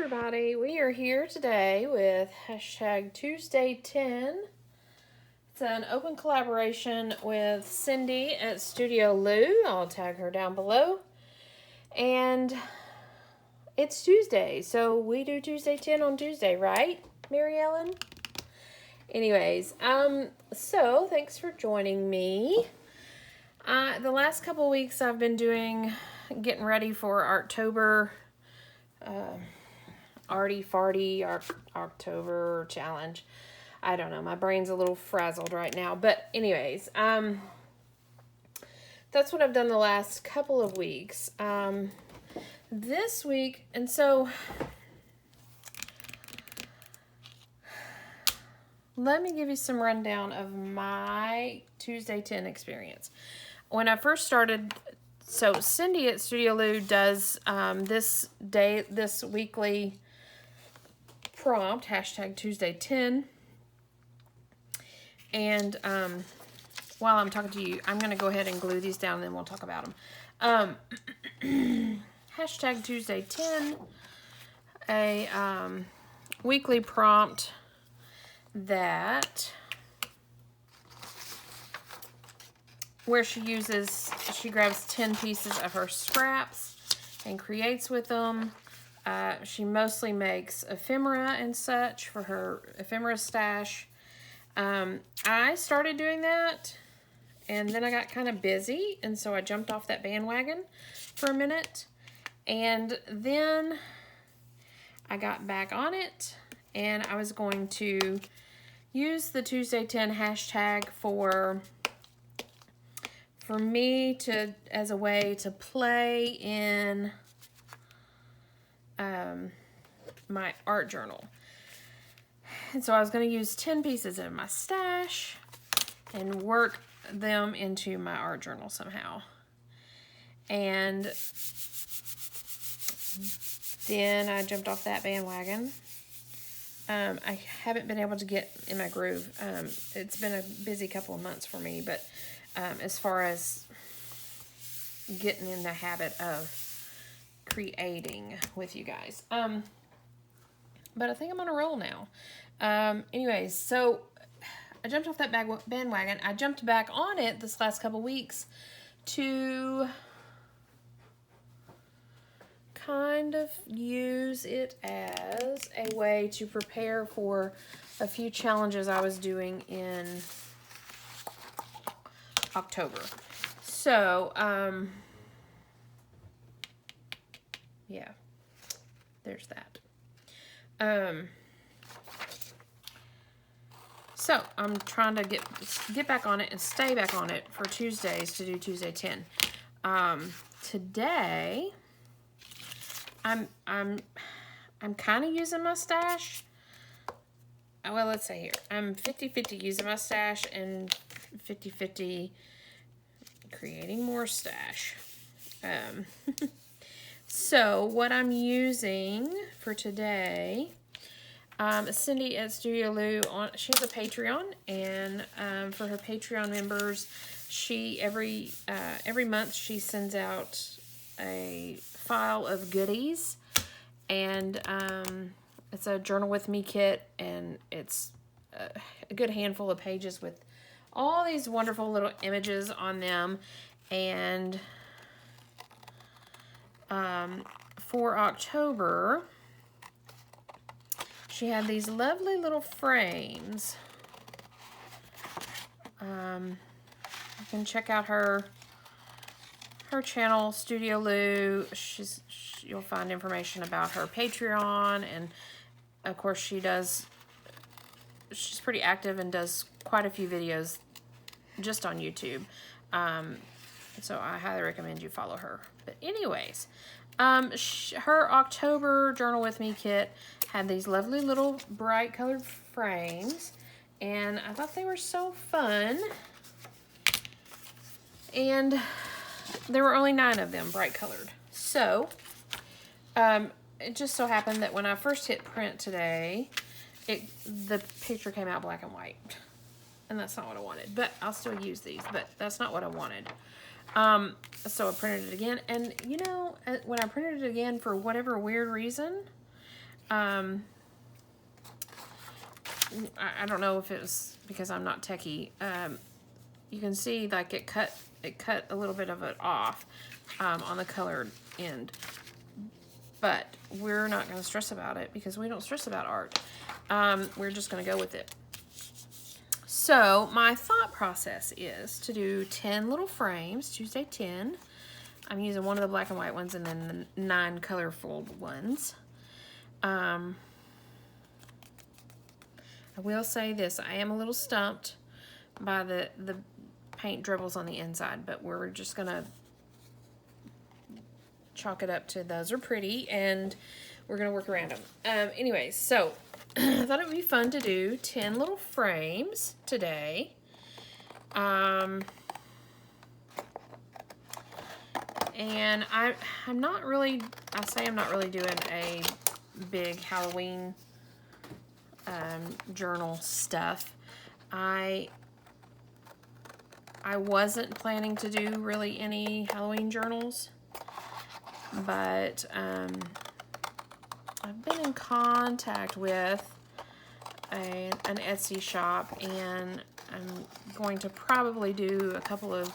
everybody, we are here today with hashtag Tuesday 10. It's an open collaboration with Cindy at Studio Lou. I'll tag her down below. And it's Tuesday, so we do Tuesday 10 on Tuesday, right, Mary Ellen? Anyways, so thanks for joining me. The last couple weeks I've been getting ready for October, Arty Farty October challenge. I don't know, my brain's a little frazzled right now, but anyways, that's what I've done the last couple of weeks. This week, and so let me give you some rundown of my Tuesday 10 experience. When I first started, so Cindy at Studio Lou does this weekly prompt, hashtag Tuesday 10. And while I'm talking to you, I'm going to go ahead and glue these down and then we'll talk about them. Hashtag Tuesday 10, a weekly prompt where she grabs 10 pieces of her scraps and creates with them. She mostly makes ephemera and such for her ephemera stash. I started doing that and then I got kind of busy, and so I jumped off that bandwagon for a minute, and then I got back on it and I was going to use the Tuesday 10 hashtag for me as a way to play in my art journal. And so I was going to use 10 pieces of my stash and work them into my art journal somehow. And then I jumped off that bandwagon. I haven't been able to get in my groove. It's been a busy couple of months for me, but as far as getting in the habit of creating with you guys. But I think I'm on a roll now. Anyways, so I jumped off that bandwagon. I jumped back on it this last couple weeks to kind of use it as a way to prepare for a few challenges I was doing in October. So, yeah, there's that. So I'm trying to get back on it and stay back on it for Tuesdays to do Tuesday 10. Today I'm kind of using my stash. Well, let's say here I'm 50-50 using my stash and 50-50 creating more stash. So what I'm using for today, Cindy at Studio Lou, she has a Patreon, and for her Patreon members, she every month she sends out a file of goodies, and it's a Journal with Me kit, and it's a good handful of pages with all these wonderful little images on them. And for October, she had these lovely little frames. You can check out her channel, Studio Lou. You'll find information about her Patreon, and of course she's pretty active and does quite a few videos just on YouTube. So I highly recommend you follow her. But anyways, her October Journal with Me kit had these lovely little bright colored frames, and I thought they were so fun. And there were only 9 of them, bright colored. So it just so happened that when I first hit print today, the picture came out black and white, and that's not what I wanted. But I'll still use these, but that's not what I wanted. So I printed it again, and you know, when I printed it again, for whatever weird reason, I don't know if it was because I'm not techie. You can see like it cut a little bit of it off on the colored end. But we're not going to stress about it because we don't stress about art. We're just going to go with it. So my thought process is to do 10 little frames, Tuesday 10. I'm using one of the black and white ones and then the 9 colorful ones. I will say this, I am a little stumped by the paint dribbles on the inside, but we're just gonna chalk it up to those are pretty and we're gonna work around them. Anyways, so I thought it would be fun to do 10 little frames today. And I'm not really doing a big Halloween journal stuff. I wasn't planning to do really any Halloween journals, but I've been in contact with an Etsy shop, and I'm going to probably do a couple of,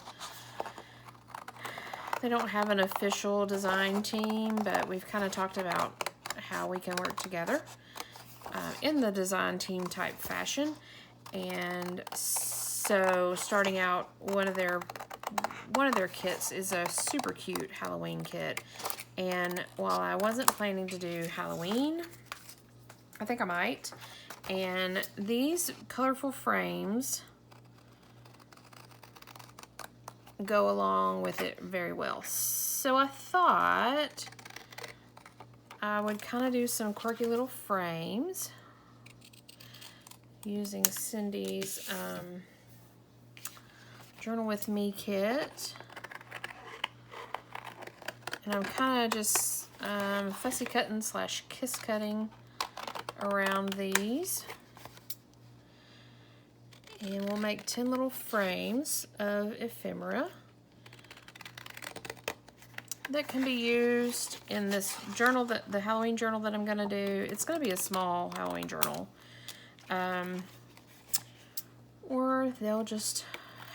they don't have an official design team, but we've kind of talked about how we can work together in the design team type fashion. And so starting out, one of their kits is a super cute Halloween kit. And while I wasn't planning to do Halloween, I think I might. And these colorful frames go along with it very well. So I thought I would kind of do some quirky little frames using Cindy's Journal With Me kit. And I'm kind of just fussy cutting / kiss cutting around these. And we'll make 10 little frames of ephemera that can be used in this journal, the Halloween journal that I'm going to do. It's going to be a small Halloween journal. Or they'll just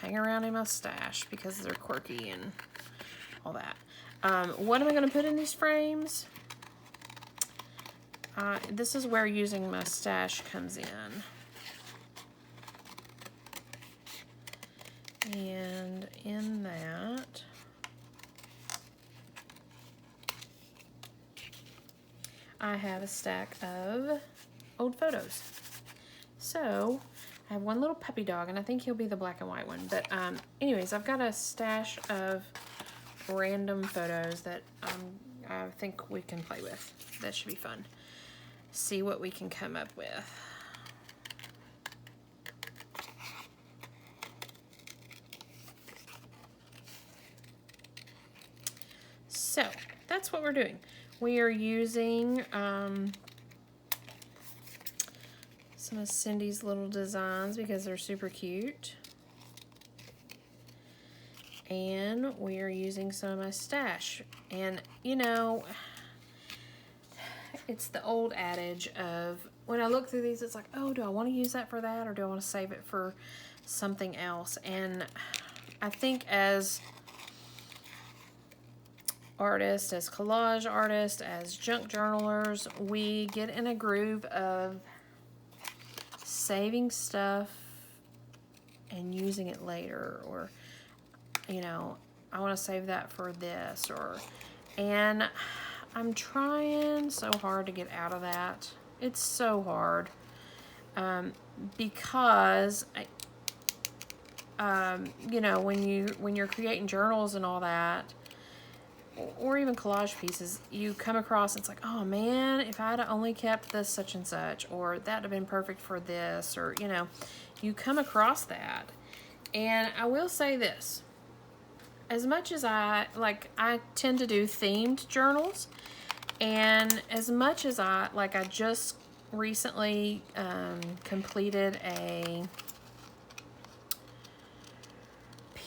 hang around in my stash because they're quirky and all that. What am I going to put in these frames? This is where using my stash comes in. And in that, I have a stack of old photos. So I have one little puppy dog, and I think he'll be the black and white one. But anyways, I've got a stash of random photos that I think we can play with. That should be fun. See what we can come up with. So that's what we're doing. We are using some of Cindy's little designs because they're super cute. And we are using some of my stash. And you know, it's the old adage of when I look through these, it's like, oh, do I want to use that for that, or do I want to save it for something else? And I think as artists, as collage artists, as junk journalers, we get in a groove of saving stuff and using it later, or you know, I want to save that for this, and I'm trying so hard to get out of that. It's so hard because you know, when you're creating journals and all that, or even collage pieces, you come across, it's like, oh man, if I'd only kept this such and such, or that'd have been perfect for this, or you know, you come across that. And I will say this, as much as I tend to do themed journals, and as much as I just recently completed a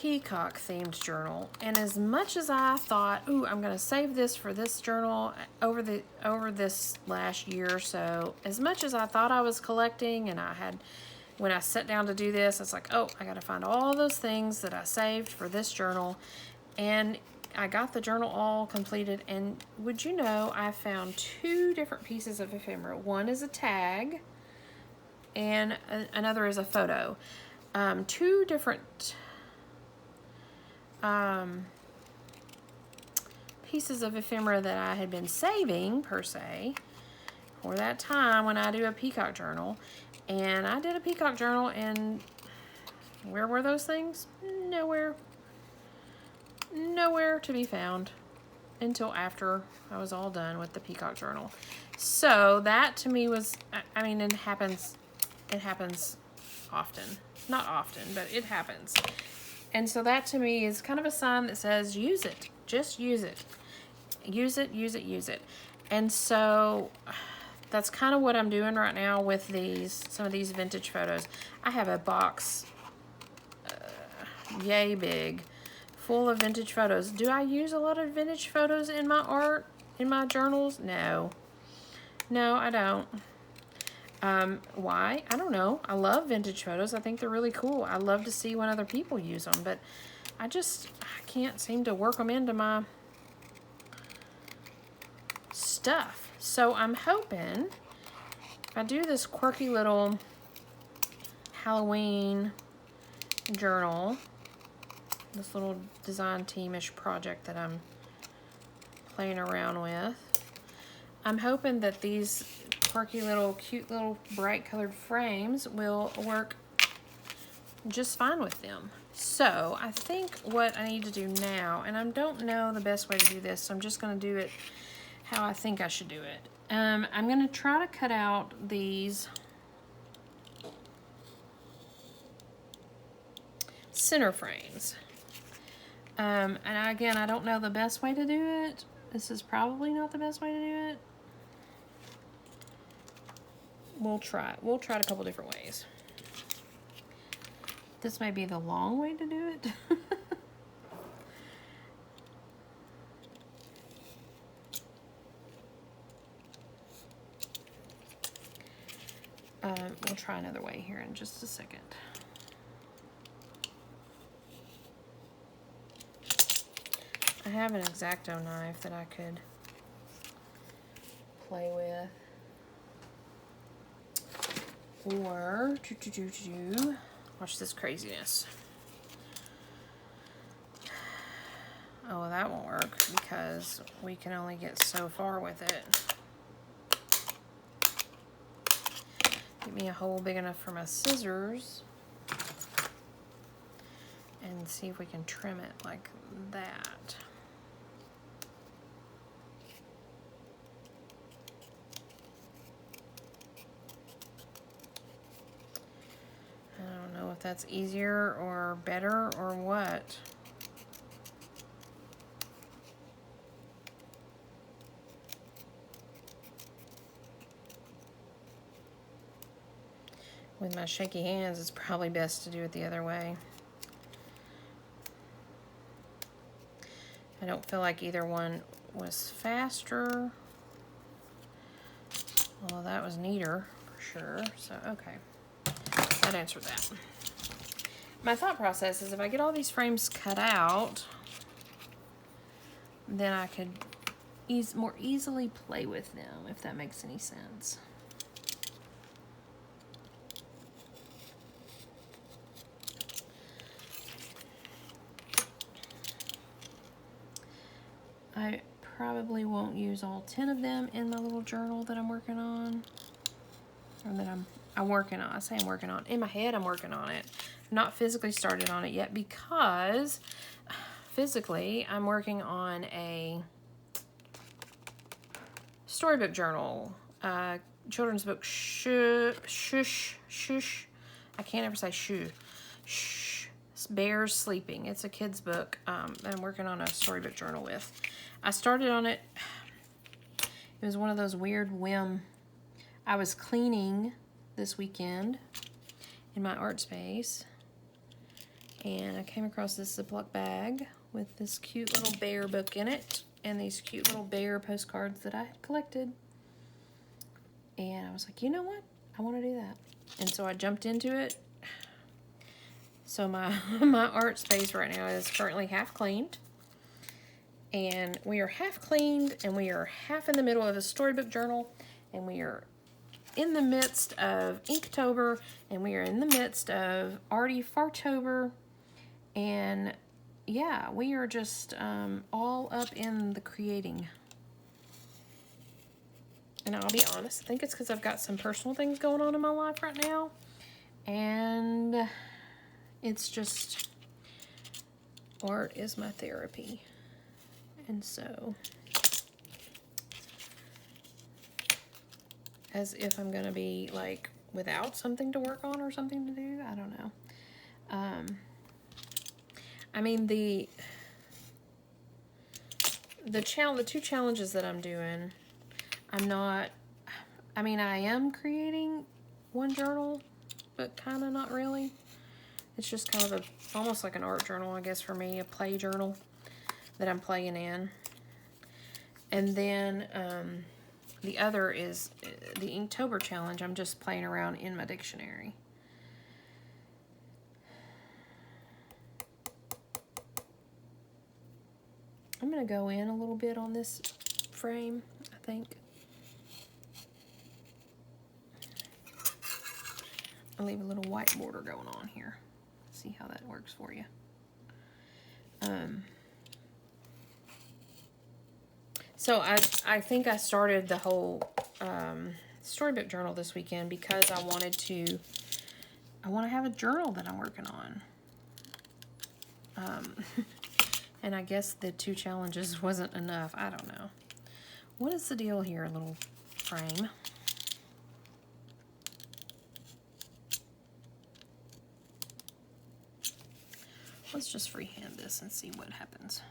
peacock themed journal, and as much as I thought, ooh, I'm gonna save this for this journal over this last year or so, as much as I thought I was collecting, and when I sat down to do this, it's like, oh, I gotta find all those things that I saved for this journal, and I got the journal all completed, and would you know, I found 2 different pieces of ephemera. One is a tag, and another is a photo. 2 different pieces of ephemera that I had been saving, per se, for that time when I do a peacock journal. And I did a peacock journal, and where were those things? Nowhere to be found until after I was all done with the peacock journal. So that to me was, I mean, it happens often. Not often, but it happens. And so that to me is kind of a sign that says, use it. Just use it. Use it, use it, use it. And so that's kind of what I'm doing right now with some of these vintage photos. I have a box yay big full of vintage photos. Do I use a lot of vintage photos in my art, in my journals? No, I don't. Why? I don't know. I love vintage photos. I think they're really cool. I love to see when other people use them, but I can't seem to work them into my stuff. So I'm hoping if I do this quirky little Halloween journal, this little design teamish project that I'm playing around with, I'm hoping that these quirky little, cute little bright colored frames will work just fine with them. So I think what I need to do now, and I don't know the best way to do this, so I'm just going to do it how I think I should do it. I'm going to try to cut out these center frames. And again, I don't know the best way to do it. This is probably not the best way to do it. We'll try it. We'll try it a couple different ways. This may be the long way to do it. We'll try another way here in just a second. I have an X-Acto knife that I could play with. Or, watch this craziness. Oh, that won't work because we can only get so far with it. Get me a hole big enough for my scissors and see if we can trim it like that. I don't know if that's easier or better or what. With my shaky hands, it's probably best to do it the other way. I don't feel like either one was faster. Well, that was neater for sure. So, okay. That answered that. My thought process is if I get all these frames cut out, then I could more easily play with them, if that makes any sense. I probably won't use all 10 of them in my little journal that I'm working on. Or that I'm working on. I say I'm working on. In my head, I'm working on it. I'm not physically started on it yet because physically, I'm working on a storybook journal. Children's book, Shush. I can't ever say shoo. Shh. Bears Sleeping. It's a kid's book that I'm working on a storybook journal with. I started on it. It was one of those weird whim. I was cleaning this weekend in my art space, And I came across this Ziploc bag with this cute little bear book in it and these cute little bear postcards that I had collected. And I was like, you know what? I want to do that. And so I jumped into it. So my art space right now is currently half cleaned. And we are half cleaned and we are half in the middle of a storybook journal. And we are in the midst of Inktober. And we are in the midst of Arty Fartober. And yeah, we are just all up in the creating. And I'll be honest, I think it's because I've got some personal things going on in my life right now. And it's just, art is my therapy. And so, as if I'm going to be like without something to work on or something to do, I don't know. I mean, the two challenges that I'm doing, I am creating one journal, but kind of not really. It's just kind of almost like an art journal, I guess, for me, a play journal that I'm playing in. And then the other is the Inktober challenge. I'm just playing around in my dictionary. I'm going to go in a little bit on this frame, I think. I'll leave a little white border going on here. See how that works for you. So I think I started the whole storybook journal this weekend because I want to have a journal that I'm working on. And I guess the two challenges wasn't enough. I don't know. What is the deal here, little frame? Let's just freehand this and see what happens.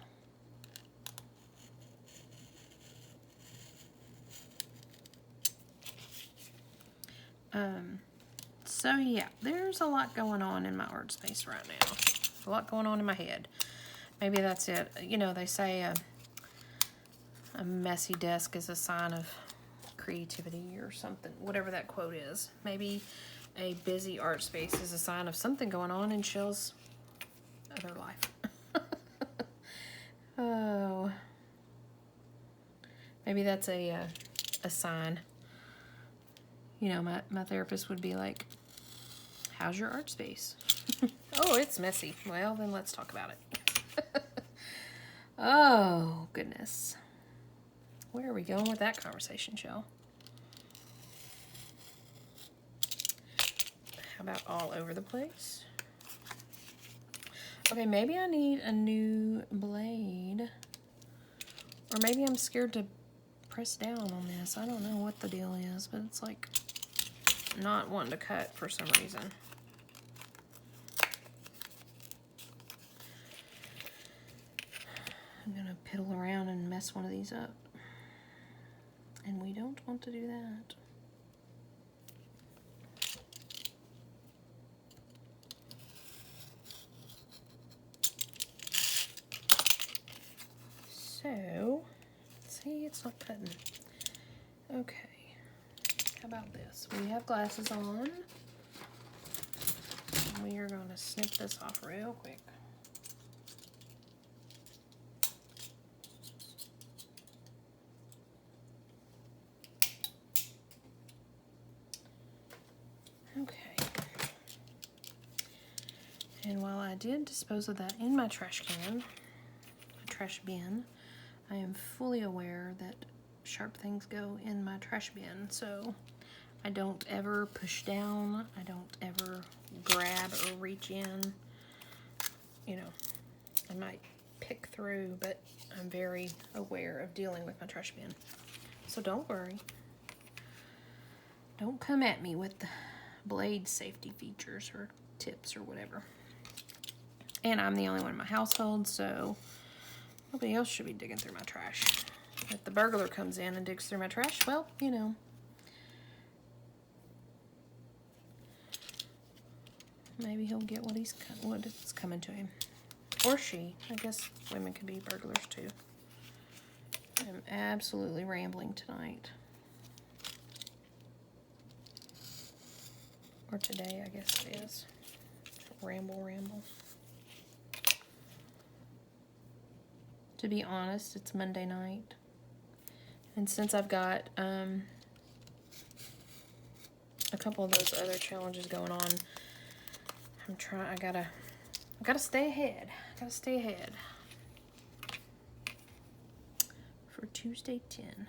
So yeah, there's a lot going on in my art space right now. A lot going on in my head. Maybe that's it. You know, they say a messy desk is a sign of creativity or something, whatever that quote is. Maybe a busy art space is a sign of something going on in Shell's other life. Oh. Maybe that's a sign. You know, my therapist would be like, how's your art space? Oh, it's messy. Well, then let's talk about it. Oh, goodness. Where are we going with that conversation, Shell? How about all over the place? Okay, maybe I need a new blade. Or maybe I'm scared to press down on this. I don't know what the deal is, but it's like not wanting to cut for some reason. I'm going to piddle around and mess one of these up. And we don't want to do that. So, see, it's not cutting. Okay. How about this? We have glasses on. We are going to snip this off real quick. Okay. And while I did dispose of that in my trash can, my trash bin, I am fully aware that sharp things go in my trash bin, so I don't ever push down, I don't ever grab or reach in. You know, I might pick through, but I'm very aware of dealing with my trash bin. So don't worry. Don't come at me with the blade safety features or tips or whatever. And I'm the only one in my household, so nobody else should be digging through my trash. If the burglar comes in and digs through my trash, well, you know. maybe he'll get what's coming to him. Or she. I guess women can be burglars too. I'm absolutely rambling tonight. Or today, I guess it is. Ramble. To be honest, it's Monday night. And since I've got a couple of those other challenges going on, I gotta stay ahead. For Tuesday 10.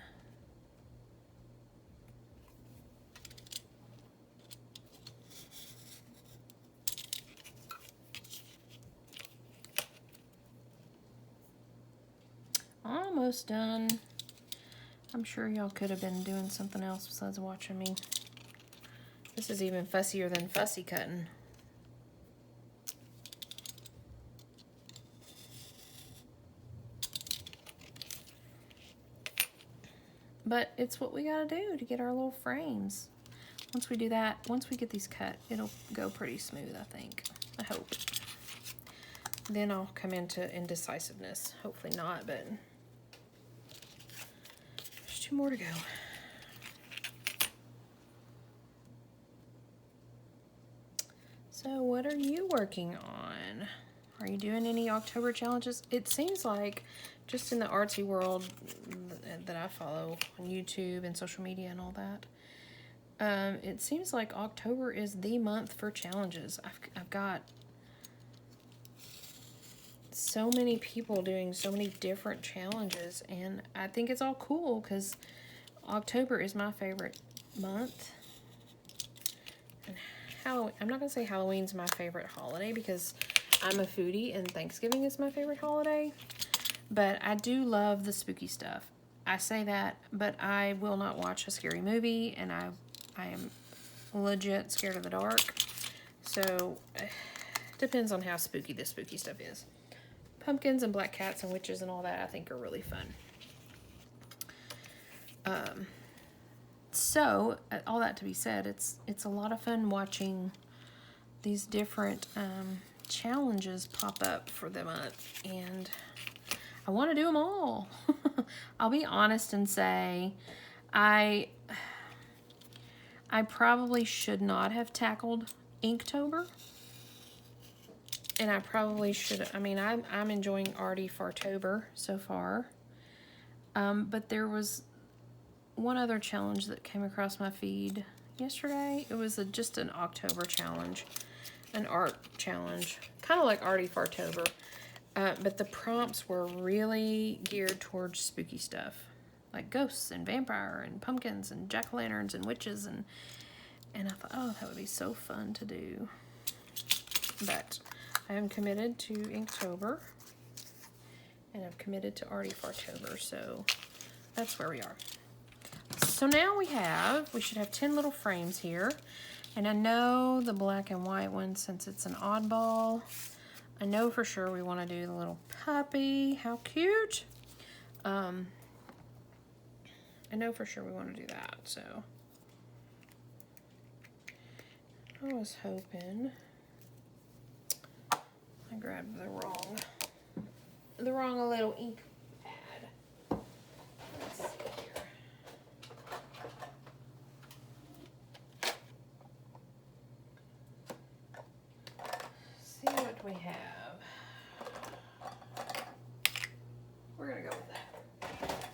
Almost done. I'm sure y'all could have been doing something else besides watching me. This is even fussier than fussy cutting. But it's what we gotta do to get our little frames. Once we do that, once we get these cut, it'll go pretty smooth, I think. I hope. Then I'll come into indecisiveness. Hopefully not, but there's 2 more to go. So what are you working on? Are you doing any October challenges? It seems like just in the artsy world that I follow on YouTube and social media and all that, it seems like October is the month for challenges. I've got so many people doing so many different challenges, and I think it's all cool because October is my favorite month. And I'm not going to say Halloween's my favorite holiday because I'm a foodie and Thanksgiving is my favorite holiday, but I do love the spooky stuff. I say that, but I will not watch a scary movie, and I am legit scared of the dark. So, depends on how spooky the spooky stuff is. Pumpkins and black cats and witches and all that I think are really fun. So, all that to be said, it's a lot of fun watching these different challenges pop up for the month, and I want to do them all. I'll be honest and say I probably should not have tackled Inktober. And I probably should. I mean, I'm enjoying Arty Fartober so far. But there was one other challenge that came across my feed yesterday. It was just an October challenge, an art challenge, kind of like Arty Fartober. But the prompts were really geared towards spooky stuff, like ghosts and vampire and pumpkins and jack-o'-lanterns and witches, and I thought, oh, that would be so fun to do. But I am committed to Inktober, and I'm committed to Arty Fartober, so that's where we are. So now we should have 10 little frames here, and I know the black and white one, since it's an oddball, I know for sure we want to do the little puppy. How cute. I know for sure we want to do that, so I was hoping I grabbed the wrong little ink pad. Let's see here. See what we have. We're gonna go with that.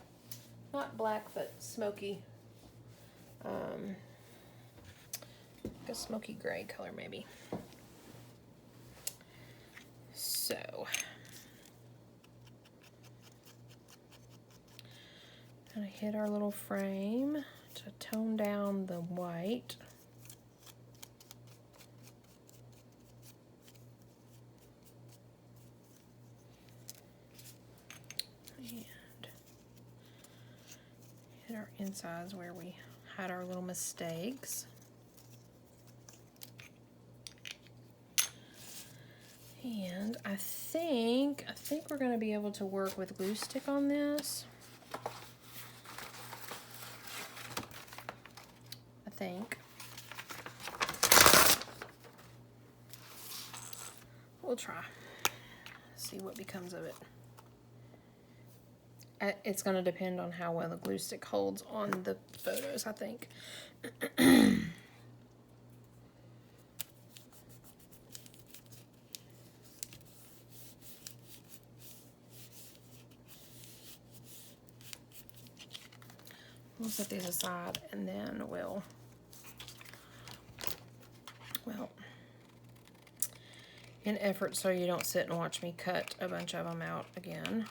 Not black, but smoky. Like a smoky gray color, maybe. So, gonna hit our little frame to tone down the white. And hit our insides where we had our little mistakes. And I think we're going to be able to work with glue stick on this. I think. we'll try. See what becomes of it. It's going to depend on how well the glue stick holds on the photos, I think. We'll set these aside and then well, in effort so you don't sit and watch me cut a bunch of them out again.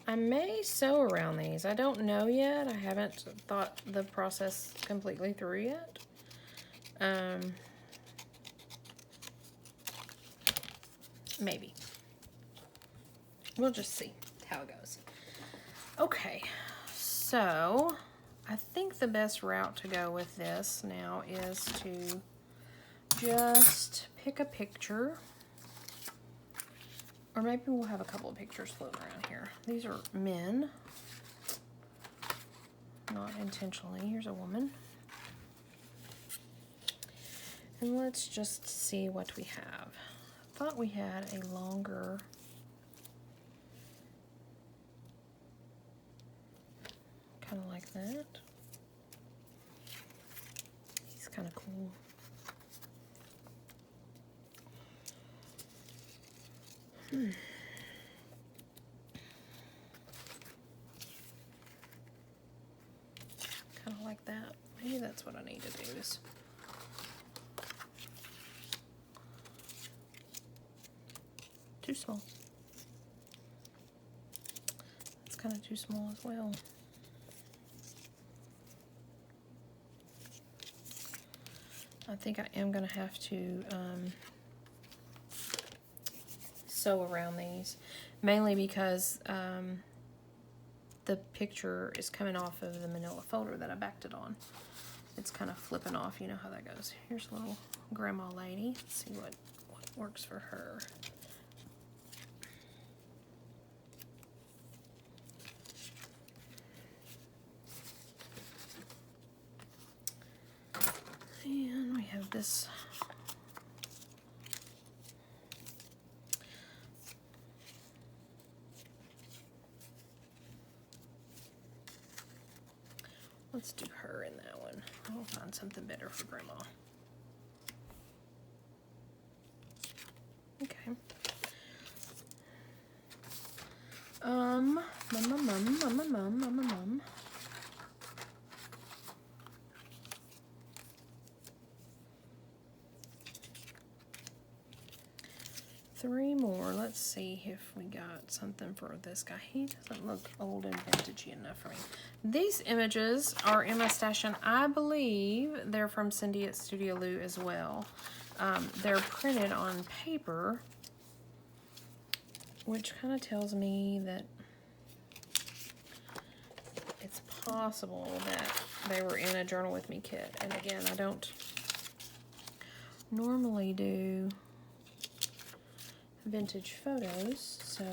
I may sew around these. I don't know yet. I haven't thought the process completely through yet. Maybe. We'll just see how it goes. Okay, so I think the best route to go with this now is to just pick a picture. Or maybe we'll have a couple of pictures floating around here. These are men. Not intentionally. Here's a woman. And let's just see what we have. I thought we had a longer... kind of like that. He's kind of cool. Kind of like that. Maybe that's what I need to do is too small. It's kind of too small as well. I think I am going to have to sew around these, mainly because the picture is coming off of the manila folder that I backed it on. It's kind of flipping off, you know how that goes. Here's a little grandma lady. Let's see what works for her. And we have this let's do her in that one. I'll find something better for grandma. Okay. Mum. 3 more. Let's see if we got something for this guy. He doesn't look old and vintagey enough for me. These images are in my stash, and I believe they're from Cindy at Studio Lou as well. They're printed on paper, which kind of tells me that it's possible that they were in a Journal With Me kit. And again, I don't normally do vintage photos, so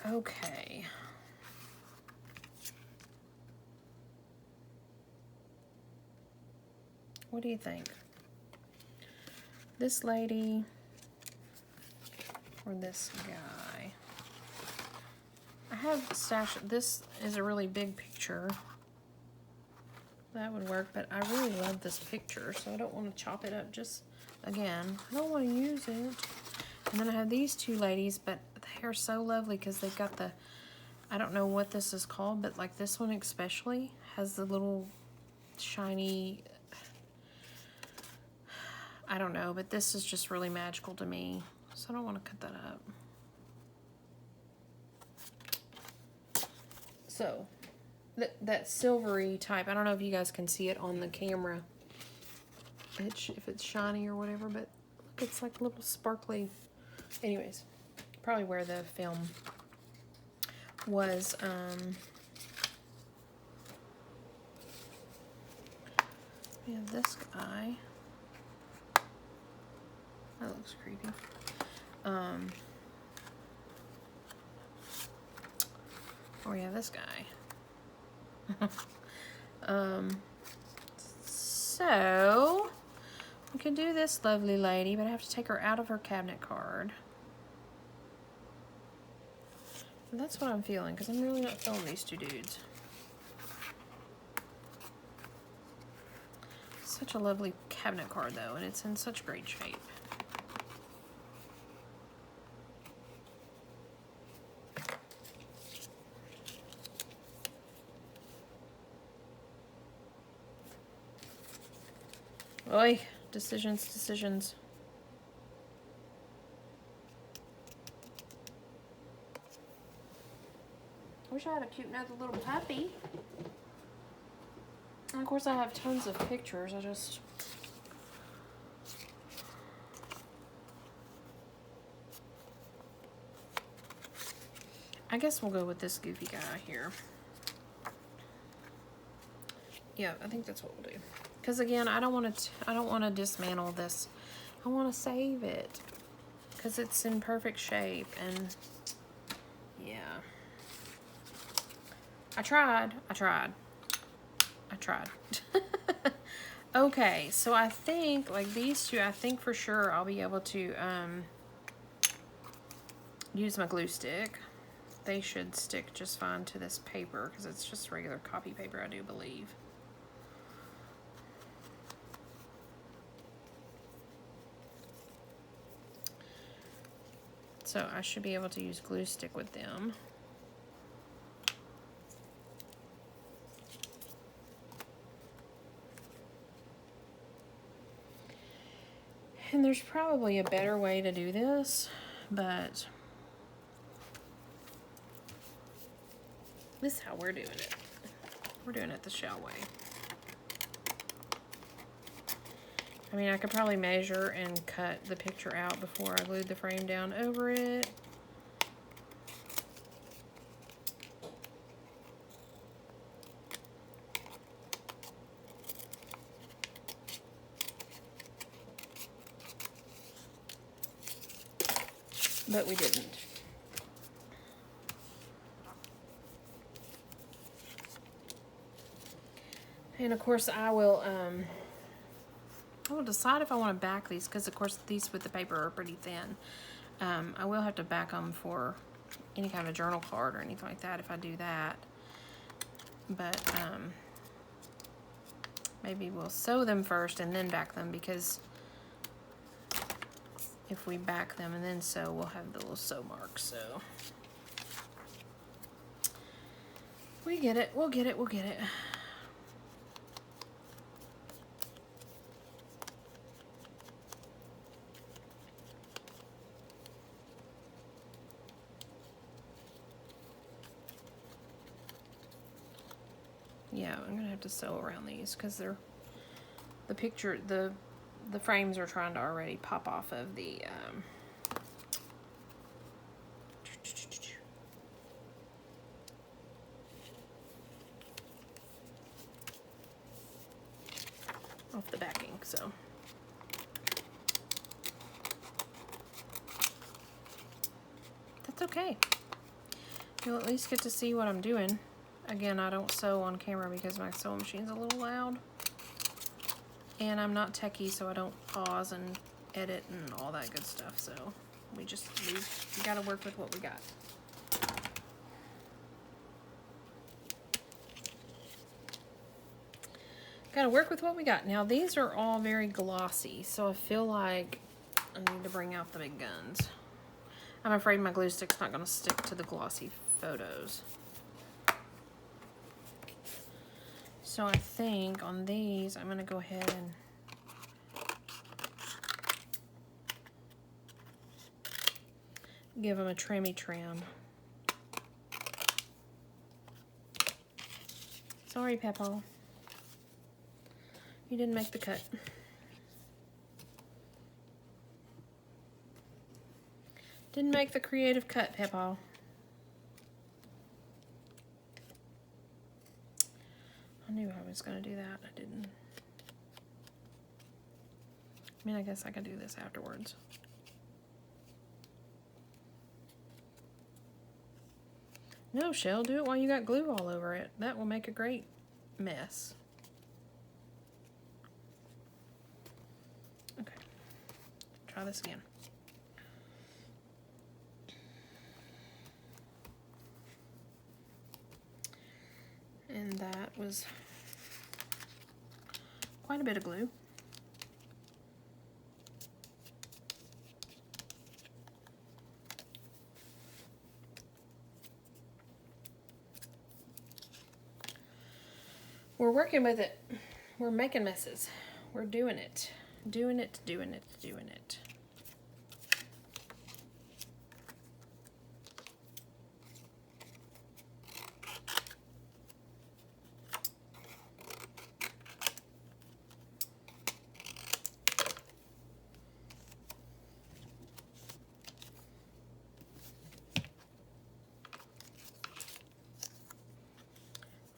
okay. What do you think? This lady or this guy? I have stashed. This is a really big picture. That would work, but I really love this picture, so I don't want to chop it up. Just again, I don't want to use it. And then I have these 2 ladies, but the hair's so lovely because they've got the, I don't know what this is called, but like this one especially has the little shiny, I don't know, but this is just really magical to me, so I don't want to cut that up. So, that silvery type, I don't know if you guys can see it on the camera, if it's shiny or whatever, but look, it's like a little sparkly. Anyways, probably where the film was, we have this guy. That looks creepy. Oh yeah, this guy. So we can do this lovely lady, but I have to take her out of her cabinet card. And that's what I'm feeling, because I'm really not feeling these two dudes. Such a lovely cabinet card though, and it's in such great shape. Oy, decisions. Wish I had a cute another little puppy. And of course I have tons of pictures. I guess we'll go with this goofy guy here. Yeah, I think that's what we'll do. Because again, I don't want to dismantle this. I want to save it because it's in perfect shape. And yeah, I tried. Okay, so I think like these two, I think for sure I'll be able to use my glue stick. They should stick just fine to this paper because it's just regular copy paper, I do believe. So I should be able to use glue stick with them. And there's probably a better way to do this, but this is how we're doing it. We're doing it the shell way. I mean, I could probably measure and cut the picture out before I glued the frame down over it. But we didn't. And of course I will decide if I want to back these, because of course these with the paper are pretty thin. I will have to back them for any kind of journal card or anything like that if I do that. But maybe we'll sew them first and then back them, because if we back them and then sew, we'll have the little sew marks. So we get it, we'll get it. Yeah, I'm gonna have to sew around these because they're the frames are trying to already pop off of the off the backing, so that's okay. You'll at least get to see what I'm doing. Again, I don't sew on camera because my sewing machine's a little loud. And I'm not techie, so I don't pause and edit and all that good stuff. So we gotta work with what we got. Gotta work with what we got. Now these are all very glossy, so I feel like I need to bring out the big guns. I'm afraid my glue stick's not gonna stick to the glossy photos. So I think on these, I'm gonna go ahead and give them a trimmy trim. Sorry, Peppa. You didn't make the cut. Didn't make the creative cut, Peppa. I knew I was gonna do that. I didn't. I mean, I guess I could do this No, Shell, do it while you got glue all over it. That will make a great mess. Okay, try this again. And that was quite a bit of glue. We're working with it. We're making messes. We're doing it. Doing it, doing it, doing it.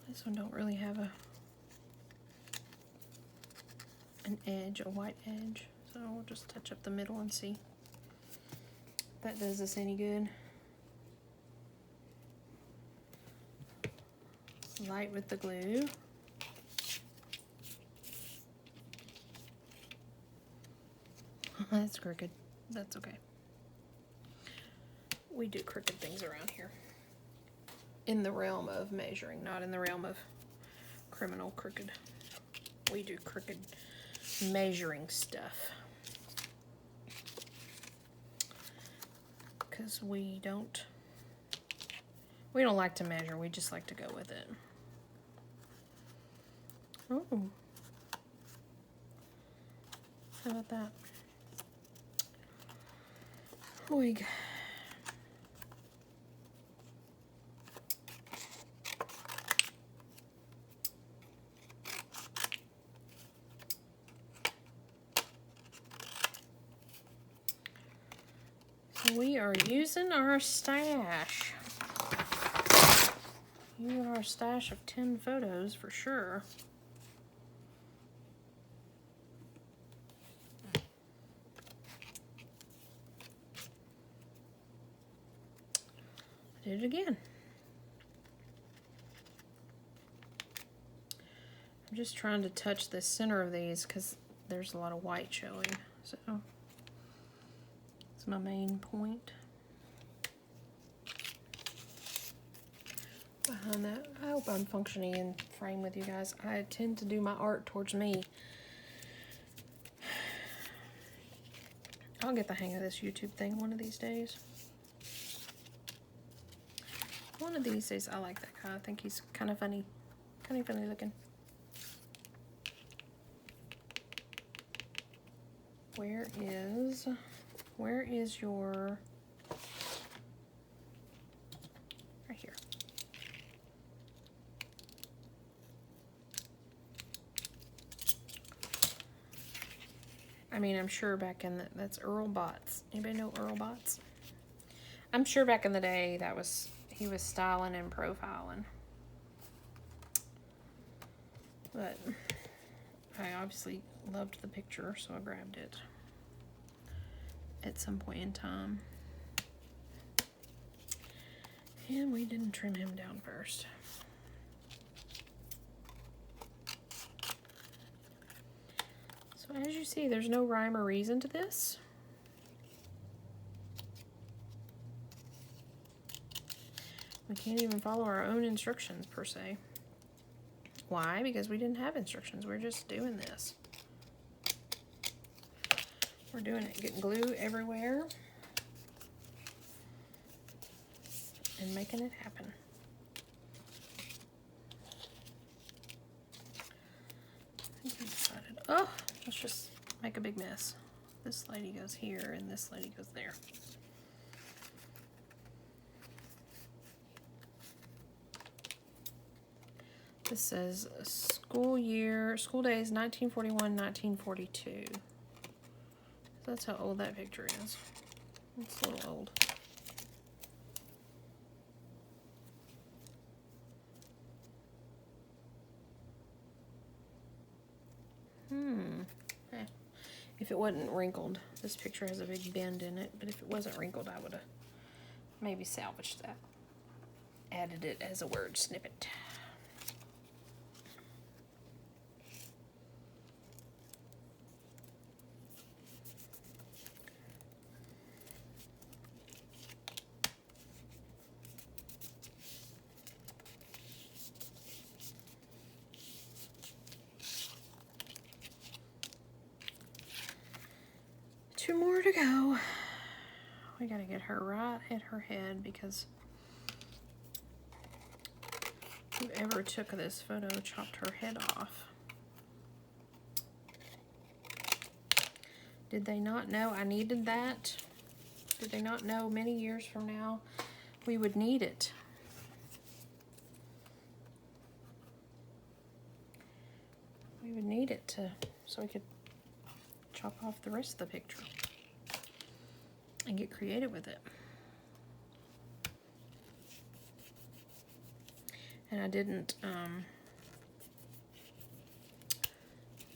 This one don't really have an edge, a white edge. So we'll just touch up the middle and see if that does us any good. Light with the glue. That's crooked. That's okay. We do crooked things around here. In the realm of measuring, not in the realm of criminal crooked. We do crooked measuring stuff. Because we don't like to measure, we just like to go with it. Oh. How about that? Oig. We are using our stash. Using our stash of 10 photos for sure. I did it again. I'm just trying to touch the center of these because there's a lot of white showing. So that's my main point. Behind that, I hope I'm functioning in frame with you guys. I tend to do my art towards me. I'll get the hang of this YouTube thing one of these days. One of these days. I like that guy. I think he's kind of funny looking. Where is your, right here. I mean, I'm sure back in that's Earl Bots. Anybody know Earl Bots? I'm sure back in the day he was styling and profiling. But I obviously loved the picture, so I grabbed it at some point in time. And we didn't trim him down first. So as you see, there's no rhyme or reason to this. We can't even follow our own instructions per se. Why? Because we didn't have instructions. We're just doing this. We're doing it, getting glue everywhere and making it happen. I think we decided, oh, let's just make a big mess. This lady goes here and this lady goes there. This says school days 1941, 1942. That's how old that picture is. It's a little old. If it wasn't wrinkled, this picture has a big bend in it, but if it wasn't wrinkled, I would have maybe salvaged that. added it as a word snippet. Two more to go. We gotta get her right at her head because whoever took this photo chopped her head off. Did they not know I needed that? Did they not know many years from now we would need it? We would need it so we could chop off the rest of the picture and get creative with it. And I didn't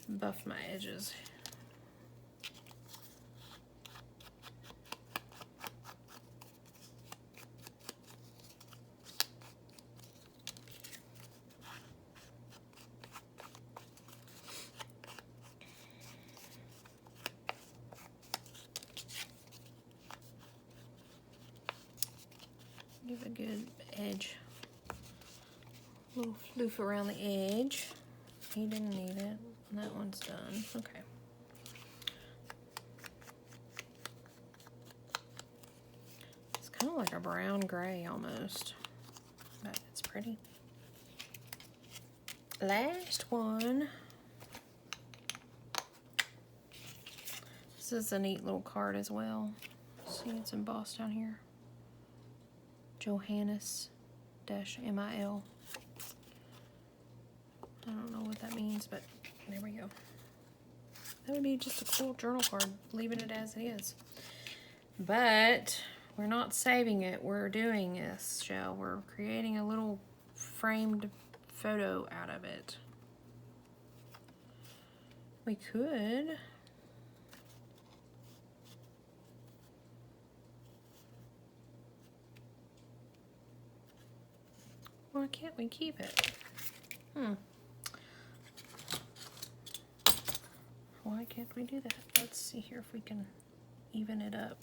buff my edges. Give a good edge. A little floof around the edge. He didn't need it. That one's done. Okay. It's kind of like a brown gray almost, but it's pretty. Last one. This is a neat little card as well. See, it's embossed down here. Johannes-MIL. I don't know what that means, but there we go. That would be just a cool journal card, leaving it as it is. But we're not saving it. We're doing this, Shell. We're creating a little framed photo out of it. We could... Why can't we keep it? Why can't we do that? Let's see here if we can even it up.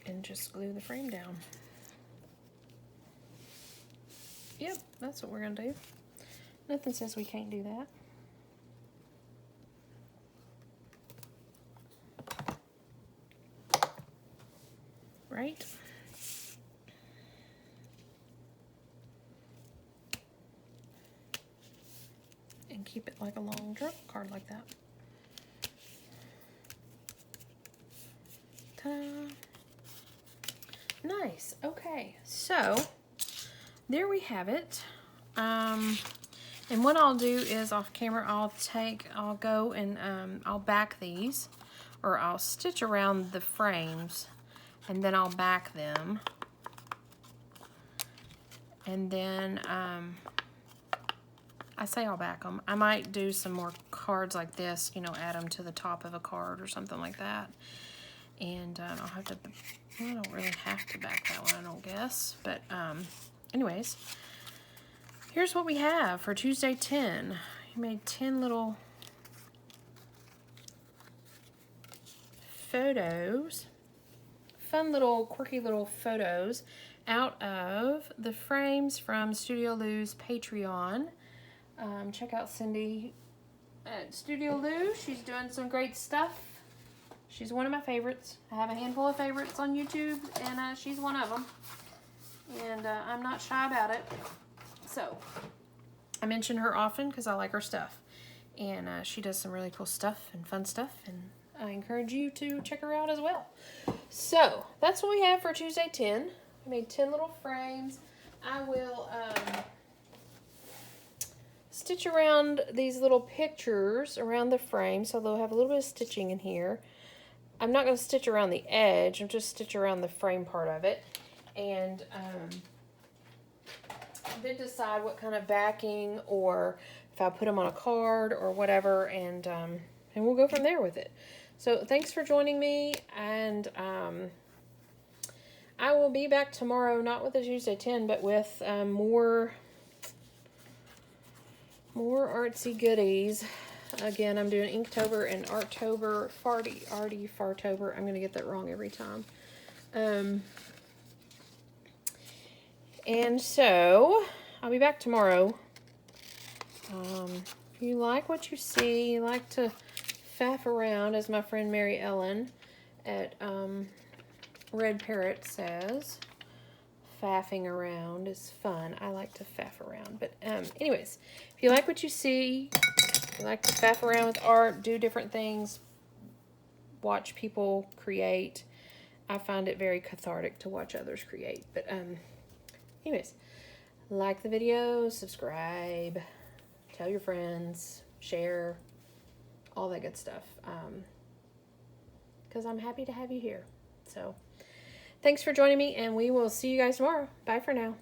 And just glue the frame down. Yep, that's what we're gonna do. Nothing says we can't do that. Right? And keep it like a long journal card like that. Ta-da! Nice. Okay, so there we have it. And what I'll do is off camera, I'll go and I'll back these, or I'll stitch around the frames, and then I'll back them. And then I say I'll back them. I might do some more cards like this, you know, add them to the top of a card or something like that. And I'll have to, well, I don't really have to back that one, I don't guess. But anyways, here's what we have for Tuesday 10. I made 10 little photos, fun little, quirky little photos out of the frames from Studio Lou's Patreon. Check out Cindy at Studio Lou. She's doing some great stuff. She's one of my favorites. I have a handful of favorites on YouTube, and she's one of them. And I'm not shy about it. So, I mention her often because I like her stuff. And she does some really cool stuff and fun stuff, and I encourage you to check her out as well. So, that's what we have for Tuesday 10. I made 10 little frames. I will stitch around these little pictures around the frame, so they'll have a little bit of stitching in here. I'm not going to stitch around the edge, I'm just stitch around the frame part of it. And then decide what kind of backing, or if I put them on a card or whatever, and we'll go from there with it. So thanks for joining me, and I will be back tomorrow, not with a Tuesday 10, but with more artsy goodies. Again, I'm doing Inktober and Artober, Fartober. I'm going to get that wrong every time. And so, I'll be back tomorrow. If you like what you see, you like to faff around, as my friend Mary Ellen at Red Parrot says. Faffing around is fun. I like to faff around. But anyways, if you like what you see, if you like to faff around with art, do different things, watch people create. I find it very cathartic to watch others create. But anyways, like the video, subscribe, tell your friends, share, all that good stuff. Because I'm happy to have you here. So thanks for joining me, and we will see you guys tomorrow. Bye for now.